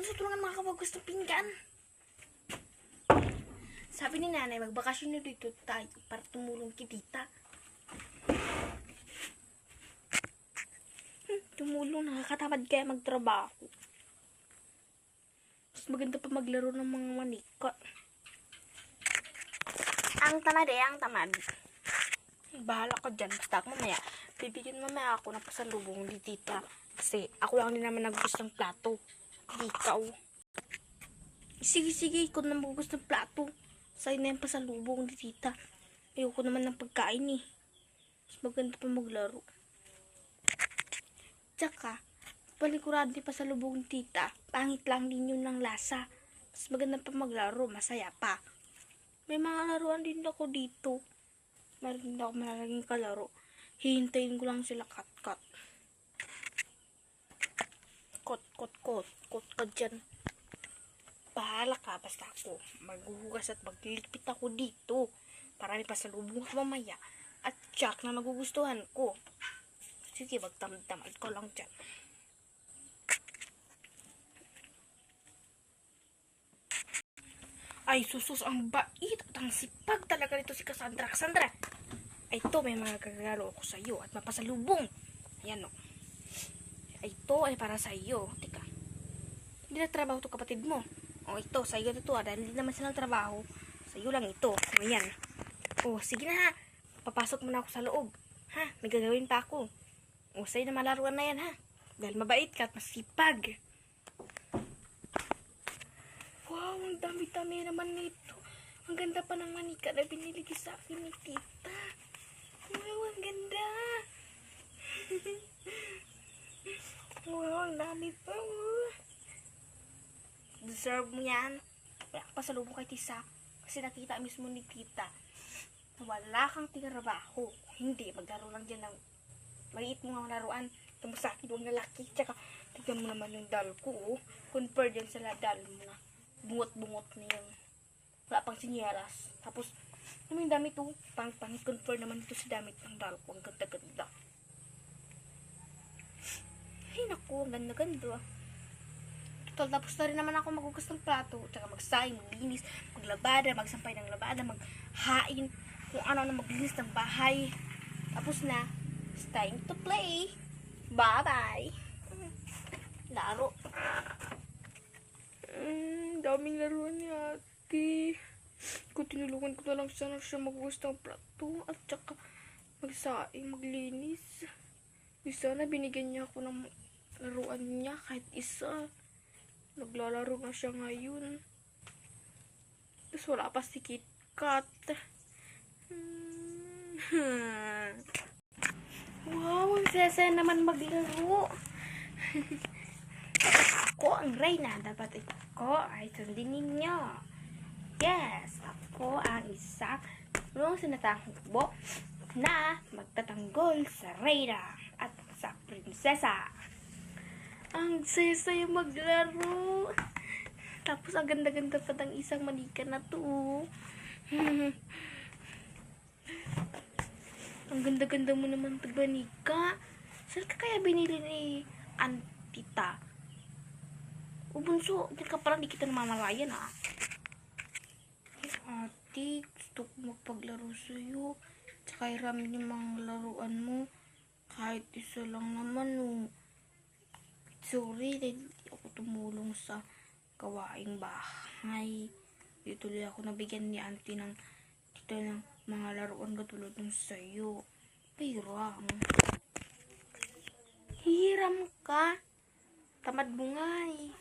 Bunso, tulungan mga kabagus ng pinggan. Sabi ni nanay, magbakasyon na dito tayo para tumulong kay tita. Tumulong, nakakatamad kaya magtrabaho. Mas maganda pa maglaro ng mga manika. Ang tamad ang tamad. Bahala ka dyan. Basta ako mamaya. Bibigyan mamaya ako ng pasalubong ni tita. Kasi ako lang din naman nagugusto ng plato. Hindi ikaw. Sige, ikaw na magugusto ng plato. Sa'yo na yung pasalubong ni tita. Ayoko naman ng pagkain eh. Mas maganda pa maglaro. Tsaka, palikuran din pasalubong ni tita. Pangit lang din yun ng lasa. Mas maganda pa maglaro. Masaya pa. May mga laruan din ako dito. Meron din ako malalaging kalaro. Hihintayin ko lang sila kat. Kot ka dyan. Bahala ka, basta ako. Maghuhugas at maglilipit ako dito. Para may pasalubong ako mamaya. At tsak na magugustuhan ko. Sige, magtamad ko lang dyan. Ay, susus, ang bait at ang sipag talaga nito si Cassandra. Cassandra! Ay, ito, may mga gagalo ako sa iyo at mapasalubong. Ayan, o. Ay, ito ay para sa iyo. Teka. Hindi na trabaho to kapatid mo. O, ito, sa iyo ito. Dahil hindi naman silang trabaho. Sa iyo lang ito. Ayan. O, sige na ha. Papasok muna ako sa loob. Ha? May gagawin pa ako. O, sa'yo na malaruan na yan ha. Dahil mabait ka at masipag. Wow, ang dami-dami naman nito. Ang ganda pa ng manika na binili sa akin ni tita. Wow, ang ganda. Wow, ang dami pa. Deserve mo yan. Kaya pasalubong kay tisa. Kasi nakita mismo ni tita na wala kang tinrabaho. Hindi, maglaro lang dyan ng maliit mo nga laruan. Tamo sa akin, huwag lalaki. Tsaka, tignan mo naman yung dal ko. Oh. Compare dyan sa dal mo na. Bungot-bungot na yung wala pang sinyeras. Tapos, yung damit to, pang-confer naman ito sa damit ng dal ko. Ang ganda-ganda. Ay, naku, ang ganda-ganda. Tapos na rin naman ako magugas ng plato. Tsaka magsayang, maglinis, maglabada, magsampay ng labada, maghain, kung ano na maglinis ng bahay. Tapos na, it's time to play. Bye-bye. Laro. Daming laruan ni ate. Kung tinulungan ko na lang sana siya magugas ng plato at saka magsaing, maglinis. Sana binigyan niya ako ng laruan niya kahit isa. Naglalaro na siya ngayon. Tapos wala pa si KitKat. Wow, ang saya naman maglaro. Ako ang reyna. Dapat ako ay sundin ninyo. Yes, ako ang isa ng sinatangbo na magtatanggol sa reyna at sa prinsesa. Ang saya-saya maglaro. Tapos ang ganda-ganda pa ng isang manika na to. Ang ganda-ganda mo naman pag manika. Saan ka kaya binili ni Antita? O bunso, hindi ka parang di kita namamalayan ha. Ate, gusto ko magpaglaro sa'yo. Tsaka iramin yung mga laruan mo. Kahit isa lang naman o. Sorry, dahil ako tumulong sa gawaing bahay. Dito lang ako nabigyan ni auntie ng dito ng mga laruan katulad ng sayo. Hiram. Hiram ka? Tamad mo nga eh.